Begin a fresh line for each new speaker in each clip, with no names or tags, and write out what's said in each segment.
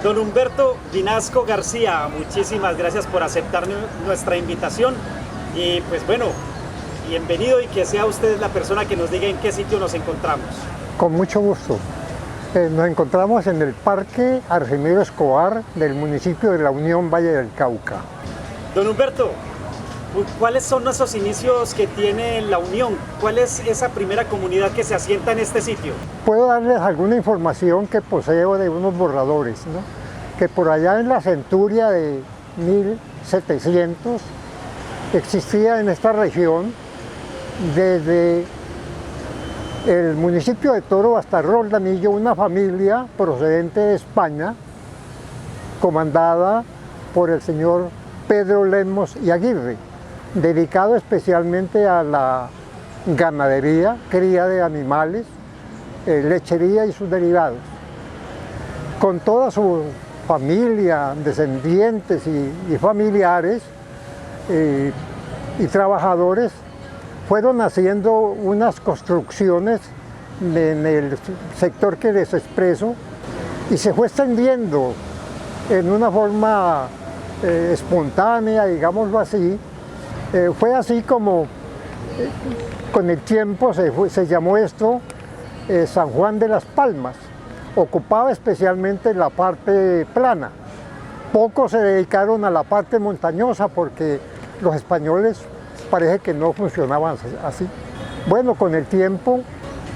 Don Humberto Vinasco García, muchísimas gracias por aceptar nuestra invitación y pues bueno, bienvenido y que sea usted la persona que nos diga en qué sitio nos encontramos.
Con mucho gusto. Nos encontramos en el Parque Argemiro Escobar del municipio de La Unión, Valle del Cauca.
Don Humberto, ¿cuáles son esos inicios que tiene La Unión? ¿Cuál es esa primera comunidad que se asienta en este sitio?
Puedo darles alguna información que poseo de unos borradores, ¿no? Que por allá en la centuria de 1700 existía en esta región, desde el municipio de Toro hasta Roldamillo, una familia procedente de España, comandada por el señor Pedro Lemos y Aguirre, dedicado especialmente a la ganadería, cría de animales, lechería y sus derivados. Con toda su familia, descendientes y familiares y trabajadores, fueron haciendo unas construcciones en el sector que les expreso y se fue extendiendo en una forma espontánea, digámoslo así. Fue así como con el tiempo se llamó esto San Juan de las Palmas. Ocupaba especialmente la parte plana. Pocos se dedicaron a la parte montañosa porque los españoles parece que no funcionaban así. Bueno, con el tiempo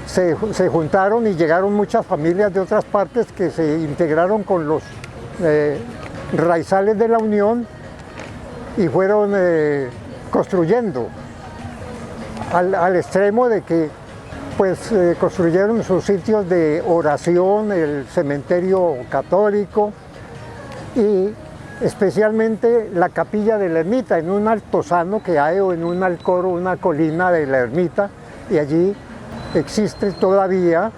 se juntaron y llegaron muchas familias de otras partes que se integraron con los raizales de La Unión y fueron construyendo al extremo de que pues construyeron sus sitios de oración, el cementerio católico y especialmente la capilla de la ermita, en un altozano que hay o en un alcoro, una colina de la ermita, y allí existe todavía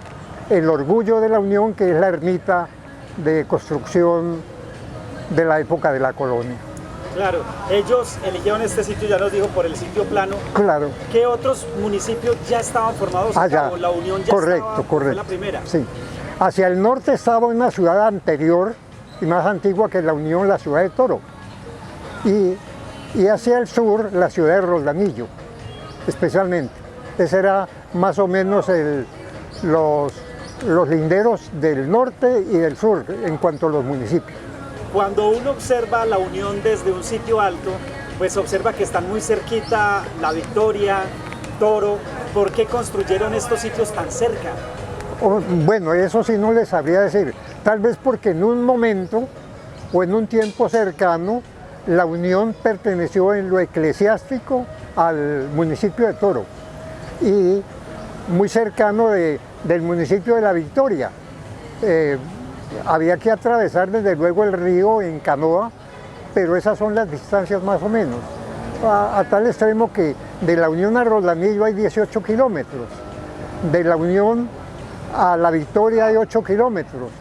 el orgullo de La Unión, que es la ermita de construcción de la época de la colonia.
Claro, ellos eligieron este sitio, ya nos dijo, por el sitio plano.
Claro.
¿Qué otros municipios ya estaban formados acá? ¿O La Unión ya estaba, fue la primera?
Sí. Hacia el norte estaba una ciudad anterior y más antigua que La Unión, la ciudad de Toro. Y hacia el sur, la ciudad de Roldamillo, especialmente. Ese era más o menos los linderos del norte y del sur en cuanto a los municipios.
Cuando uno observa La Unión desde un sitio alto, pues observa que están muy cerquita La Victoria, Toro. ¿Por qué construyeron estos sitios tan cerca?
Bueno, eso sí no les sabría decir. Tal vez porque en un momento o en un tiempo cercano, La Unión perteneció en lo eclesiástico al municipio de Toro y muy cercano del municipio de La Victoria. Había que atravesar desde luego el río en canoa, pero esas son las distancias más o menos. A tal extremo que de La Unión a Roldamillo hay 18 kilómetros, de La Unión a La Victoria hay 8 kilómetros,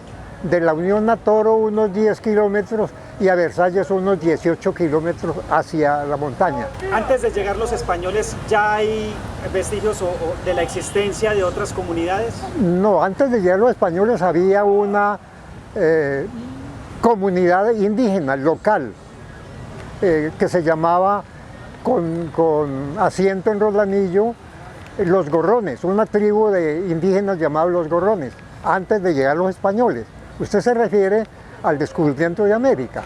de La Unión a Toro unos 10 kilómetros y a Versalles unos 18 kilómetros hacia la montaña.
Antes de llegar los españoles, ¿ya hay vestigios de la existencia de otras comunidades?
No, antes de llegar los españoles había una comunidad indígena local que se llamaba con asiento en Roldamillo los Gorrones, una tribu de indígenas llamados los Gorrones, antes de llegar los españoles. Usted se refiere al descubrimiento de América.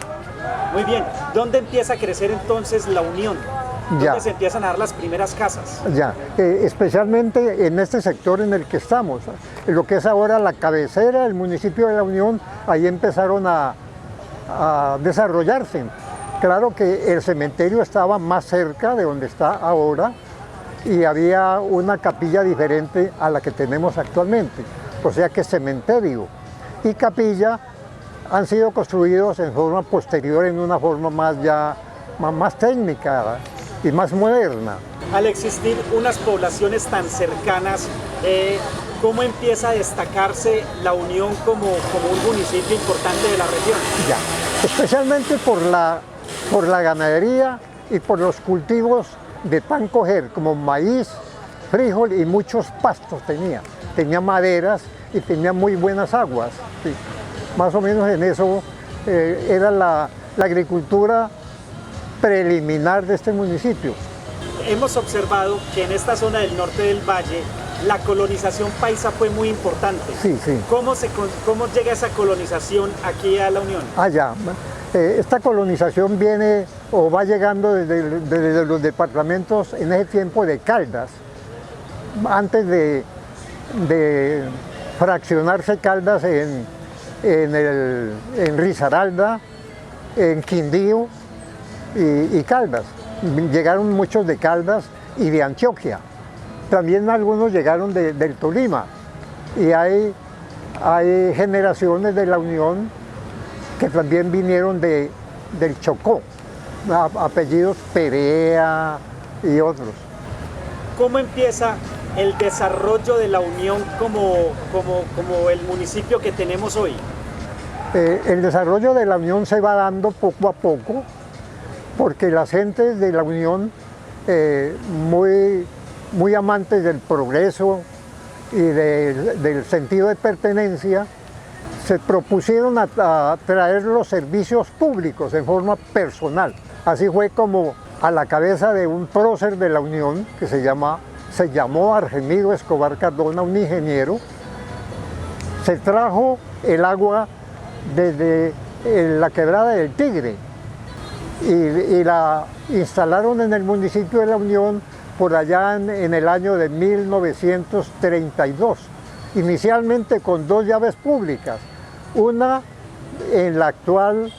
Muy bien. ¿Dónde empieza a crecer entonces La Unión? ¿Dónde se empiezan a dar las primeras casas?
Ya, especialmente en este sector en el que estamos, en lo que es ahora la cabecera del municipio de La Unión, ahí empezaron a desarrollarse. Claro que el cementerio estaba más cerca de donde está ahora y había una capilla diferente a la que tenemos actualmente, o sea que cementerio y capilla han sido construidos en forma posterior, en una forma más técnica y más moderna.
Al existir unas poblaciones tan cercanas, ¿cómo empieza a destacarse La Unión como un municipio importante de la región?
Ya, especialmente por la ganadería y por los cultivos de pan coger, como maíz, frijol y muchos pastos tenía. Tenía maderas y tenía muy buenas aguas. Sí. Más o menos en eso era la agricultura preliminar de este municipio.
Hemos observado que en esta zona del norte del valle la colonización paisa fue muy importante.
Sí, sí.
¿Cómo llega esa colonización aquí a la Unión?
Allá. Esta colonización viene o va llegando desde los departamentos en ese tiempo de Caldas, antes de fraccionarse Caldas en Risaralda, en Quindío y Caldas. Llegaron muchos de Caldas y de Antioquia. También algunos llegaron del Tolima. Y hay generaciones de la Unión que también vinieron del Chocó, apellidos Perea y otros.
¿Cómo empieza el desarrollo de la Unión como el municipio que tenemos hoy?
El desarrollo de la Unión se va dando poco a poco, porque las gentes de la Unión, muy amantes del progreso y del sentido de pertenencia, se propusieron a traer los servicios públicos en forma personal. Así fue como a la cabeza de un prócer de la Unión, que se llamó Argemido Escobar Cardona, un ingeniero, se trajo el agua desde la quebrada del Tigre y la instalaron en el municipio de La Unión por allá en el año de 1932, inicialmente con 2 llaves públicas, una en la actual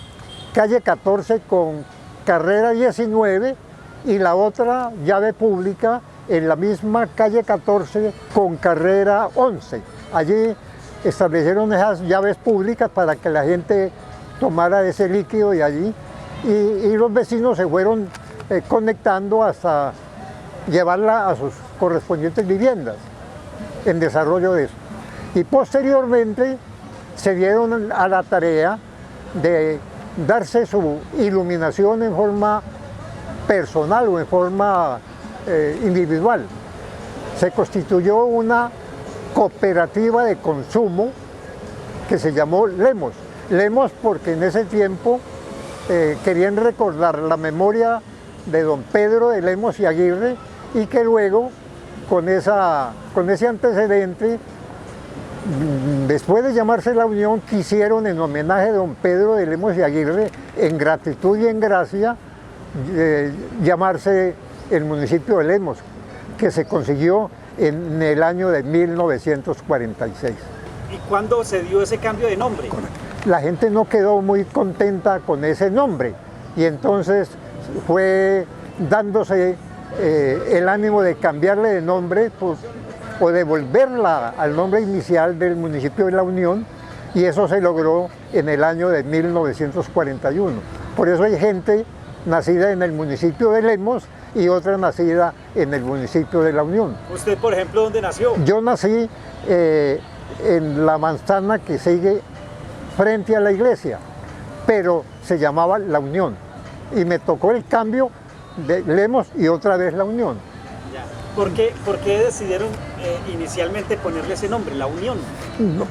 calle 14 con carrera 19 y la otra llave pública en la misma calle 14 con carrera 11. Allí establecieron esas llaves públicas para que la gente tomara ese líquido de allí y los vecinos se fueron conectando hasta llevarla a sus correspondientes viviendas en desarrollo de eso. Y posteriormente se dieron a la tarea de darse su iluminación en forma personal o en forma individual. Se constituyó una cooperativa de consumo que se llamó Lemos. Lemos porque en ese tiempo querían recordar la memoria de don Pedro de Lemos y Aguirre y que luego con ese antecedente, después de llamarse La Unión, quisieron en homenaje a don Pedro de Lemos y Aguirre, en gratitud y en gracia, llamarse el municipio de Lemos, que se consiguió en el año de 1946.
¿Y cuándo se dio ese cambio de nombre?
La gente no quedó muy contenta con ese nombre y entonces fue dándose el ánimo de cambiarle de nombre o devolverla al nombre inicial del municipio de La Unión, y eso se logró en el año de 1941. Por eso hay gente nacida en el municipio de Lemos y otra nacida en el municipio de La Unión.
¿Usted, por ejemplo, dónde nació?
Yo nací en la manzana que sigue frente a la iglesia, pero se llamaba La Unión y me tocó el cambio de Lemos y otra vez La Unión.
Ya. ¿Por qué decidieron inicialmente ponerle ese nombre, La Unión?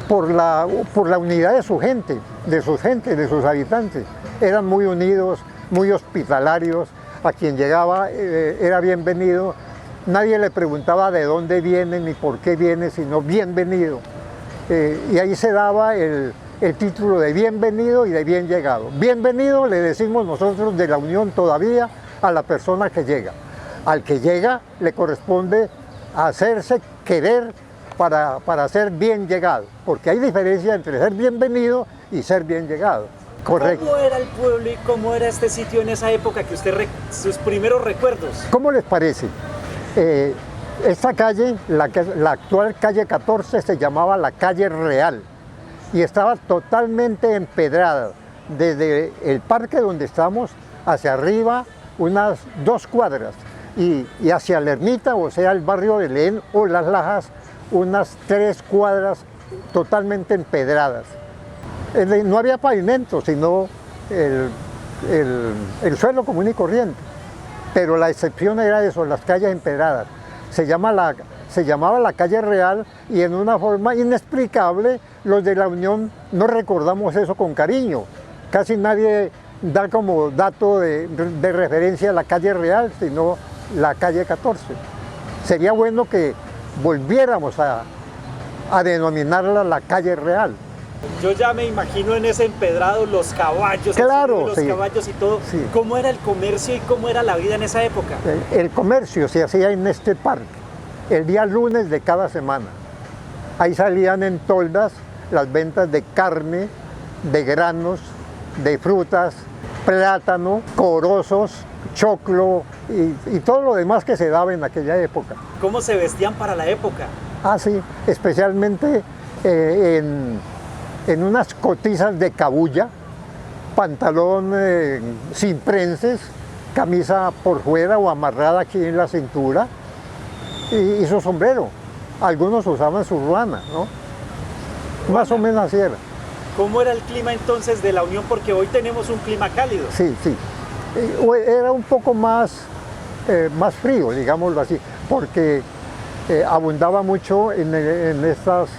Por la unidad de su gente, de sus habitantes. Eran muy unidos, muy hospitalarios, a quien llegaba era bienvenido. Nadie le preguntaba de dónde viene ni por qué viene, sino bienvenido. Y ahí se daba el título de bienvenido y de bien llegado. Bienvenido le decimos nosotros de La Unión todavía a la persona que llega. Al que llega le corresponde hacerse querer para ser bien llegado, porque hay diferencia entre ser bienvenido y ser bien llegado. Correcto.
¿Cómo era el pueblo y cómo era este sitio en esa época que usted, sus primeros recuerdos?
¿Cómo les parece? Esta calle, la actual calle 14, se llamaba la calle Real y estaba totalmente empedrada, desde el parque donde estamos hacia arriba unas 2 cuadras y hacia la ermita, o sea el barrio de Leén o Las Lajas, unas 3 cuadras totalmente empedradas. No había pavimento, sino el suelo común y corriente, pero la excepción era eso, las calles empedradas. Se llamaba la calle Real y en una forma inexplicable los de La Unión no recordamos eso con cariño, casi nadie da como dato de referencia la calle Real, sino la calle 14. Sería bueno que volviéramos a denominarla la calle Real.
Yo ya me imagino en ese empedrado los caballos,
Claro,
los
sí.
caballos y todo.
Sí.
¿Cómo era el comercio y cómo era la vida en esa época?
El comercio se hacía en este parque, el día lunes de cada semana. Ahí salían en toldas las ventas de carne, de granos, de frutas, plátano, corozos, choclo y todo lo demás que se daba en aquella época.
¿Cómo se vestían para la época?
Ah, sí, especialmente en unas cotizas de cabuya, pantalón sin prenses, camisa por fuera o amarrada aquí en la cintura y su sombrero. Algunos usaban su ruana, ¿no? Más o menos así era.
¿Cómo era el clima entonces de la Unión? Porque hoy tenemos un clima cálido.
Sí, sí. Era un poco más frío, digámoslo así, porque abundaba mucho en estas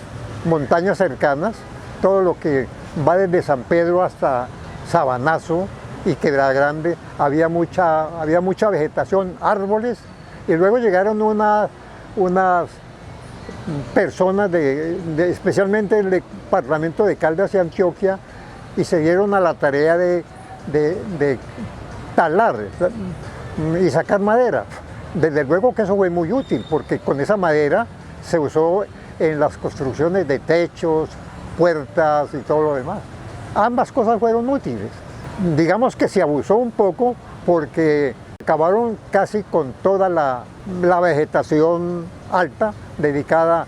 montañas cercanas, todo lo que va desde San Pedro hasta Sabanazo y Quebrada Grande, había mucha vegetación, árboles, y luego llegaron unas personas, especialmente del departamento de Caldas y Antioquia, y se dieron a la tarea de talar y sacar madera. Desde luego que eso fue muy útil, porque con esa madera se usó en las construcciones de techos, puertas y todo lo demás. Ambas cosas fueron útiles. Digamos que se abusó un poco porque acabaron casi con toda la vegetación alta dedicada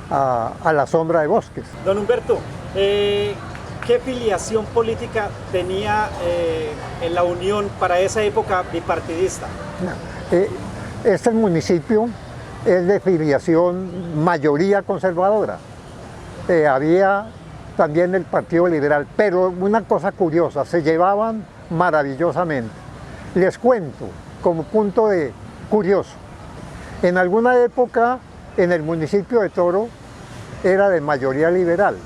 a la sombra de bosques.
Don Humberto, ¿qué filiación política tenía en la Unión para esa época bipartidista?
Este municipio es de filiación mayoría conservadora. Había también el Partido Liberal, pero una cosa curiosa, se llevaban maravillosamente. Les cuento como punto de curioso. En alguna época en el municipio de Toro era de mayoría liberal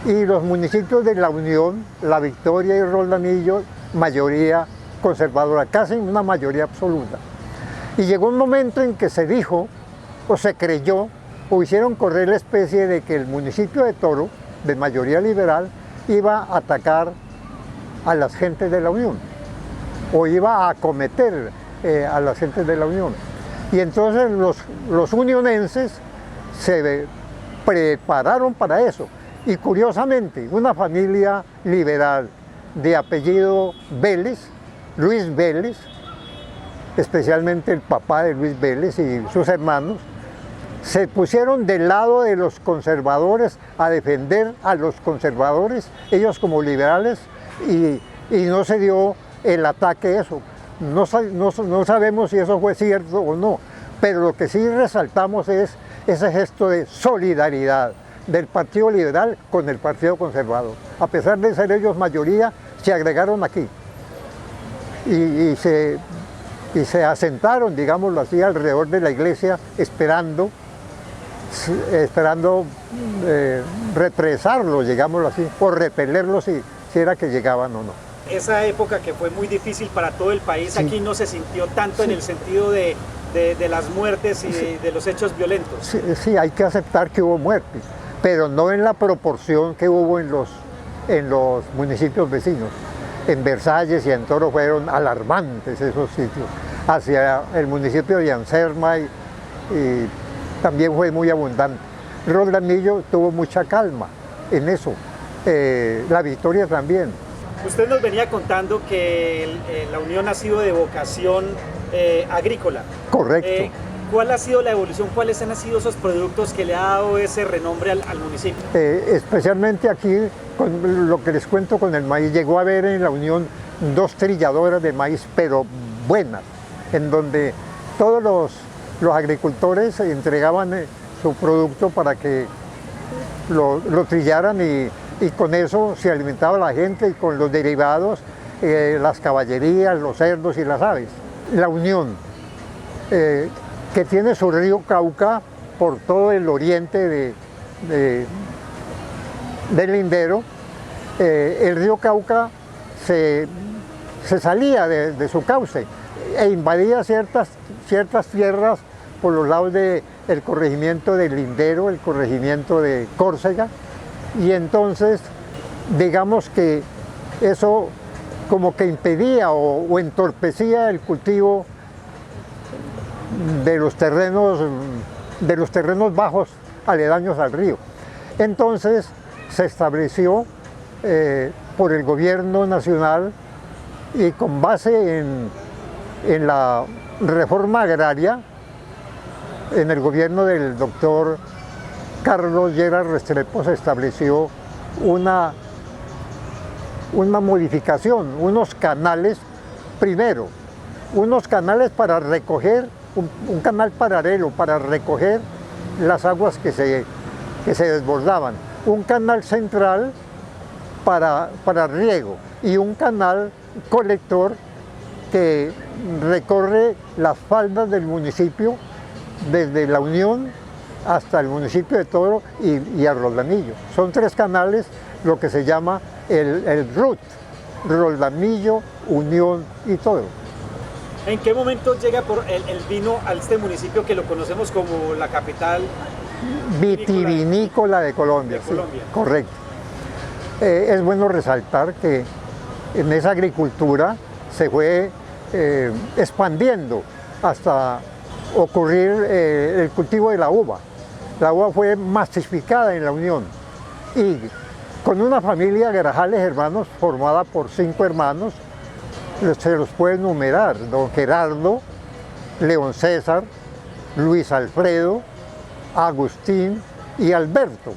y los municipios de la Unión, La Victoria y Roldanillo, mayoría conservadora, casi una mayoría absoluta. Y llegó un momento en que se dijo, o se creyó, o hicieron correr la especie de que el municipio de Toro, de mayoría liberal, iba a atacar a las gentes de la Unión, o iba a acometer a las gentes de la Unión. Y entonces los unionenses se prepararon para eso. Y curiosamente, una familia liberal de apellido Vélez, Luis Vélez, especialmente el papá de Luis Vélez y sus hermanos, se pusieron del lado de los conservadores a defender a los conservadores, ellos como liberales, y no se dio el ataque eso. No sabemos si eso fue cierto o no, pero lo que sí resaltamos es ese gesto de solidaridad del Partido Liberal con el Partido Conservador. A pesar de ser ellos mayoría, se agregaron aquí y se asentaron, digámoslo así, alrededor de la iglesia esperando represarlos, digámoslo así, o repelerlos si era que llegaban o no.
Esa época que fue muy difícil para todo el país, sí. Aquí no se sintió tanto en el sentido de las muertes y de los hechos violentos.
Sí, hay que aceptar que hubo muertes, pero no en la proporción que hubo en los municipios vecinos. En Versalles y en Toro fueron alarmantes esos sitios. Hacia el municipio de Anserma y también fue muy abundante. Roldanillo tuvo mucha calma en eso. La Victoria también.
Usted nos venía contando que la Unión ha sido de vocación agrícola.
Correcto.
¿Cuál ha sido la evolución? ¿Cuáles han sido esos productos que le ha dado ese renombre al municipio?
Especialmente aquí, con lo que les cuento con el maíz, llegó a haber en la Unión 2 trilladoras de maíz, pero buenas, en donde todos los agricultores entregaban su producto para que lo trillaran y con eso se alimentaba la gente, y con los derivados, las caballerías, los cerdos y las aves. La Unión, que tiene su río Cauca por todo el oriente del Lindero, el río Cauca se salía de su cauce e invadía ciertas tierras por los lados del corregimiento de Lindero, el corregimiento de Córcega, y entonces digamos que eso como que impedía o entorpecía el cultivo de los terrenos bajos aledaños al río. Entonces se estableció por el gobierno nacional y con base en la reforma agraria, en el gobierno del doctor Carlos Lleras Restrepo, se estableció una modificación, unos canales, primero, unos canales para recoger, un canal paralelo para recoger las aguas que se desbordaban, un canal central para riego y un canal colector que recorre las faldas del municipio desde La Unión hasta el municipio de Toro y a Roldanillo. Son 3 canales, lo que se llama el RUT, Roldanillo, Unión y Toro.
¿En qué momento llega el vino a este municipio que lo conocemos como la capital
vitivinícola de Colombia?
De Colombia.
Sí, correcto. Es bueno resaltar que en esa agricultura se fue expandiendo hasta ocurrir el cultivo de la uva. La uva fue masificada en La Unión y con una familia Grajales Hermanos formada por 5 hermanos, se los puede enumerar: don Gerardo, León César, Luis Alfredo, Agustín y Alberto.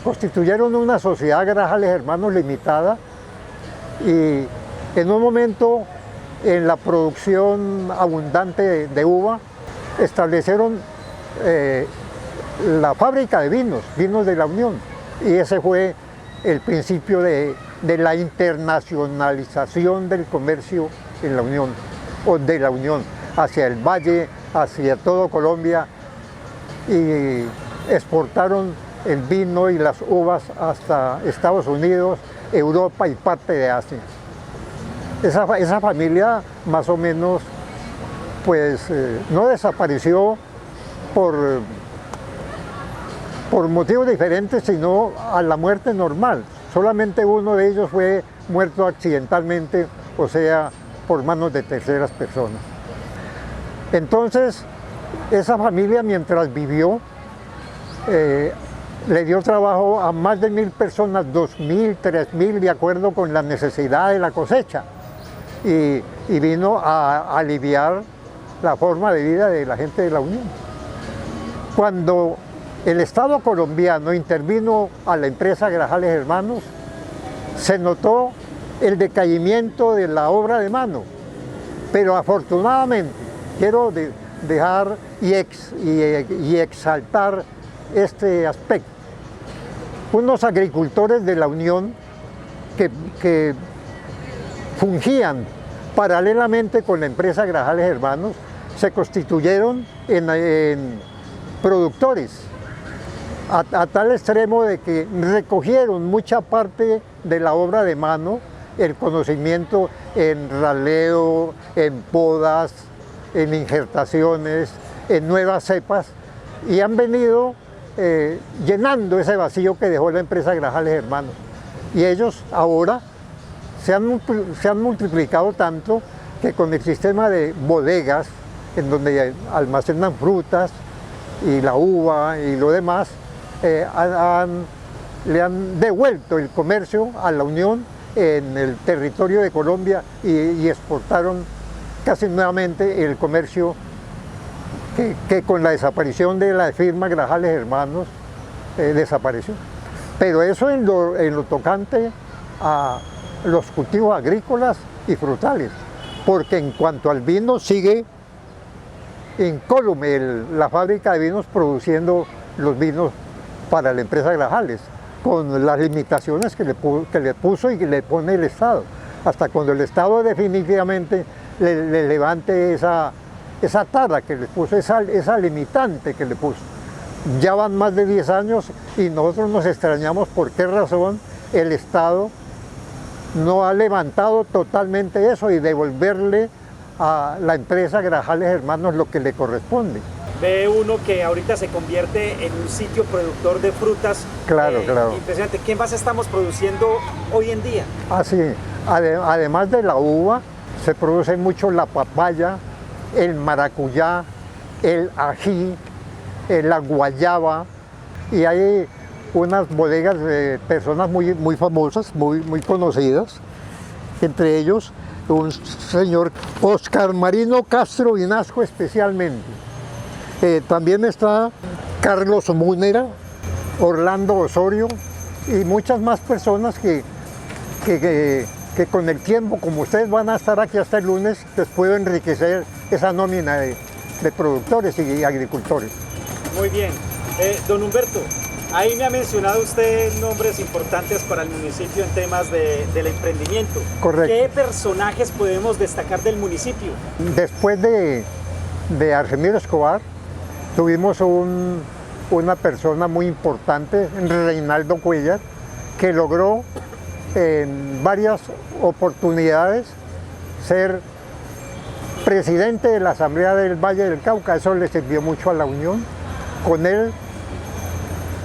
Constituyeron una sociedad Grajales Hermanos limitada y en un momento en la producción abundante de uva establecieron la fábrica de vinos de La Unión, y ese fue el principio de la internacionalización del comercio en La Unión, o de La Unión, hacia el valle, hacia todo Colombia, y exportaron el vino y las uvas hasta Estados Unidos, Europa y parte de Asia. Esa familia más o menos pues no desapareció por motivos diferentes, sino a la muerte normal. Solamente uno de ellos fue muerto accidentalmente, o sea, por manos de terceras personas. Entonces, esa familia, mientras vivió, le dio trabajo a más de 1000 personas, 2000, 3000, de acuerdo con la necesidad de la cosecha, y vino a aliviar la forma de vida de la gente de La Unión. Cuando el Estado colombiano intervino a la empresa Grajales Hermanos, se notó el decaimiento de la obra de mano, pero afortunadamente quiero dejar y exaltar este aspecto. Unos agricultores de La Unión que fungían paralelamente con la empresa Grajales Hermanos se constituyeron en productores, a tal extremo de que recogieron mucha parte de la obra de mano, el conocimiento en raleo, en podas, en injertaciones, en nuevas cepas, y han venido llenando ese vacío que dejó la empresa Grajales Hermanos. Y ellos ahora se han multiplicado tanto que con el sistema de bodegas, en donde almacenan frutas y la uva y lo demás, le han devuelto el comercio a La Unión en el territorio de Colombia y exportaron casi nuevamente el comercio que con la desaparición de la firma Grajales Hermanos desapareció. Pero eso en lo tocante a los cultivos agrícolas y frutales, porque en cuanto al vino sigue incólume la fábrica de vinos produciendo los vinos para la empresa Grajales, con las limitaciones que le puso y que le pone el Estado, hasta cuando el Estado definitivamente le levante esa tara que le puso, esa limitante que le puso. Ya van más de 10 años y nosotros nos extrañamos por qué razón el Estado no ha levantado totalmente eso y devolverle a la empresa Grajales Hermanos lo que le corresponde.
Ve uno que ahorita se convierte en un sitio productor de frutas.
Claro, claro.
Impresionante. ¿Qué más estamos produciendo hoy en día?
Así, además de la uva, se produce mucho la papaya, el maracuyá, el ají, la guayaba, y hay unas bodegas de personas muy famosas, muy conocidas, entre ellos un señor Oscar Marino Castro Vinasco especialmente. También está Carlos Múnera, Orlando Osorio y muchas más personas que con el tiempo, como ustedes van a estar aquí hasta el lunes, les puedo enriquecer esa nómina de productores y agricultores.
Muy bien. Don Humberto, ahí me ha mencionado usted nombres importantes para el municipio en temas del emprendimiento.
Correcto.
¿Qué personajes podemos destacar del municipio?
Después de Argemiro Escobar, tuvimos una persona muy importante, Reinaldo Cuellar, que logró en varias oportunidades ser presidente de la Asamblea del Valle del Cauca. Eso le sirvió mucho a la Unión. Con él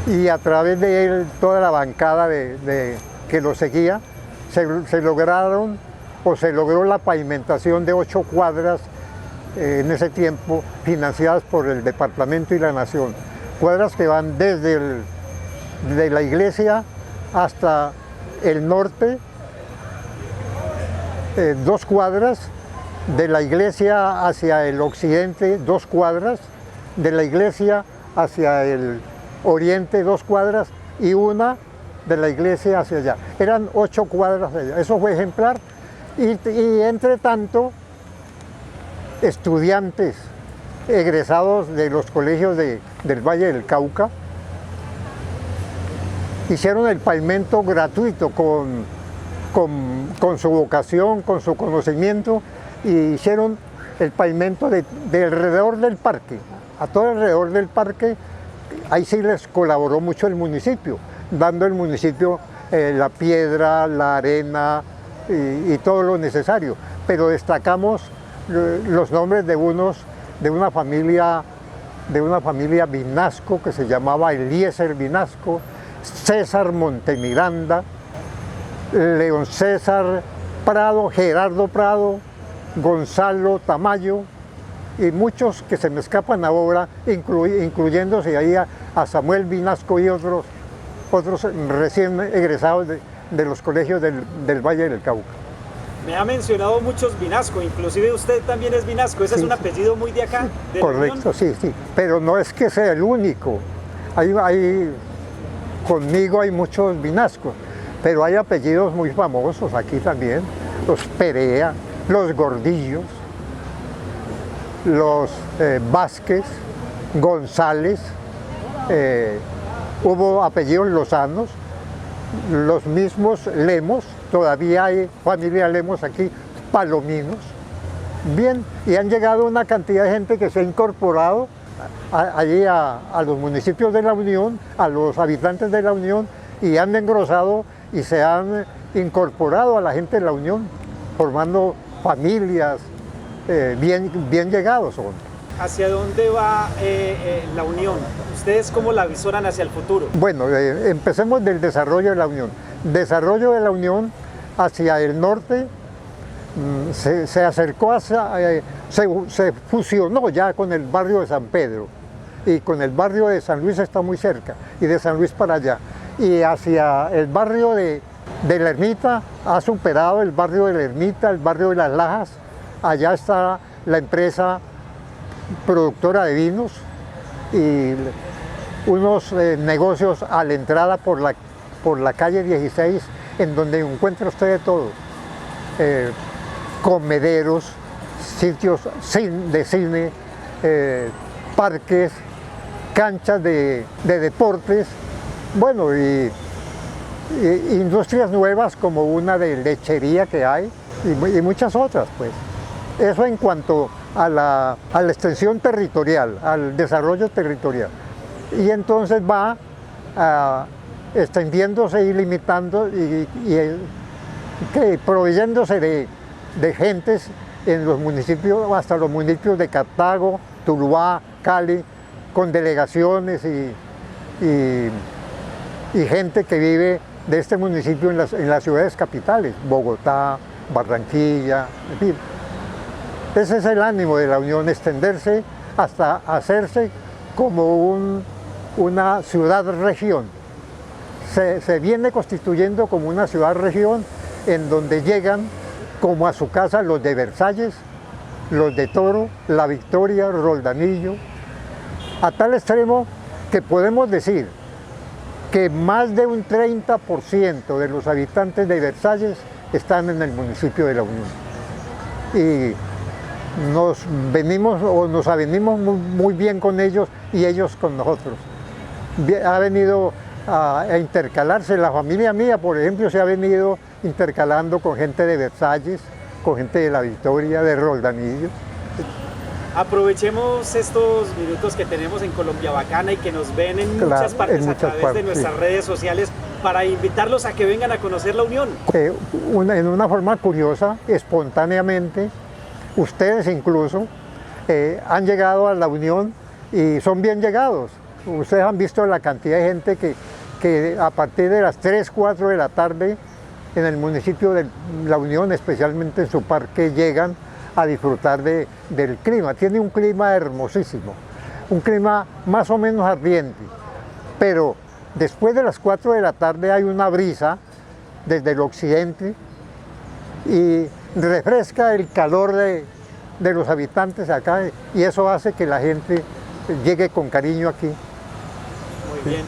y a través de él toda la bancada que lo seguía, se logró la pavimentación de 8 cuadras en ese tiempo, financiadas por el Departamento y la Nación. Cuadras que van desde de la iglesia hasta el norte, 2 cuadras, de la iglesia hacia el occidente, 2 cuadras, de la iglesia hacia el oriente, 2 cuadras, y una de la iglesia hacia allá. Eran 8 cuadras de allá. Eso fue ejemplar. Y entre tanto, estudiantes egresados de los colegios del Valle del Cauca hicieron el pavimento gratuito con su vocación, con su conocimiento, y hicieron el pavimento de alrededor del parque. A todo alrededor del parque, ahí sí les colaboró mucho el municipio, dando al municipio la piedra, la arena y todo lo necesario. Pero destacamos los nombres de una familia Vinasco que se llamaba Eliezer Vinasco, César Montemiranda, León César Prado, Gerardo Prado, Gonzalo Tamayo y muchos que se me escapan ahora, incluyéndose ahí a Samuel Vinasco y otros recién egresados de los colegios del Valle del Cauca.
Me ha mencionado muchos Vinasco, inclusive usted también es Vinasco. ¿Ese es un apellido muy de acá?
Sí, correcto, sí, pero no es que sea el único. Conmigo hay muchos Vinascos, pero hay apellidos muy famosos aquí también, los Perea, los Gordillos, los Vázquez, González, hubo apellidos lozanos, los mismos Lemos, todavía hay familia Lemos aquí, Palominos. Bien, y han llegado una cantidad de gente que se ha incorporado allí a los municipios de la Unión, a los habitantes de la Unión, y han engrosado y se han incorporado a la gente de la Unión, formando familias bien llegados son.
¿Hacia dónde va la Unión? ¿Ustedes cómo la visoran hacia el futuro?
Bueno, empecemos del desarrollo de la Unión. Desarrollo de la Unión hacia el norte, se acercó, se fusionó ya con el barrio de San Pedro, y con el barrio de San Luis está muy cerca, y de San Luis para allá. Y hacia el barrio de la Ermita ha superado el barrio de la Ermita, el barrio de las Lajas. Allá está la empresa productora de vinos y unos negocios a la entrada por la calle 16, en donde encuentra usted de todo. Comederos, sitios de cine, parques, canchas de deportes, bueno, y industrias nuevas como una de lechería que hay y muchas otras, pues. Eso en cuanto a la extensión territorial, al desarrollo territorial. Y entonces va extendiéndose y limitando que proveyéndose de gentes en los municipios, hasta los municipios de Cartago, Tuluá, Cali, con delegaciones y gente que vive de este municipio en las ciudades capitales, Bogotá, Barranquilla, en fin. Ese es el ánimo de la Unión, extenderse hasta hacerse como una ciudad-región. Se viene constituyendo como una ciudad-región en donde llegan como a su casa los de Versalles, los de Toro, La Victoria, Roldanillo, a tal extremo que podemos decir que más de un 30% de los habitantes de Versalles están en el municipio de La Unión. Y nos avenimos muy bien con ellos y ellos con nosotros. Ha venido a intercalarse, la familia mía, por ejemplo, se ha venido intercalando con gente de Versalles, con gente de La Victoria, de Roldanillo.
Aprovechemos estos minutos que tenemos en Colombia Bacana y que nos ven en muchas partes a través de nuestras redes sociales para invitarlos a que vengan a conocer La Unión.
En una forma curiosa, espontáneamente, ustedes incluso han llegado a La Unión y son bien llegados. Ustedes han visto la cantidad de gente que a partir de las 3, 4 de la tarde en el municipio de La Unión, especialmente en su parque, llegan a disfrutar del clima. Tiene un clima hermosísimo, un clima más o menos ardiente, pero después de las 4 de la tarde hay una brisa desde el occidente y refresca el calor de los habitantes acá y eso hace que la gente llegue con cariño aquí.
Muy bien.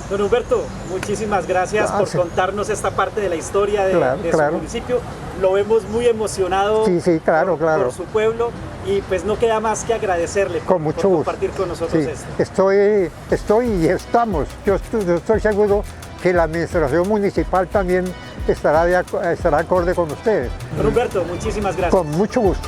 Don Humberto, muchísimas gracias por contarnos esta parte de la historia de su municipio. Lo vemos muy emocionado por su pueblo y pues no queda más que agradecerle por compartir con nosotros esto.
Estamos. Yo estoy seguro que la administración municipal también estará acorde con ustedes.
Don Humberto, muchísimas gracias.
Con mucho gusto.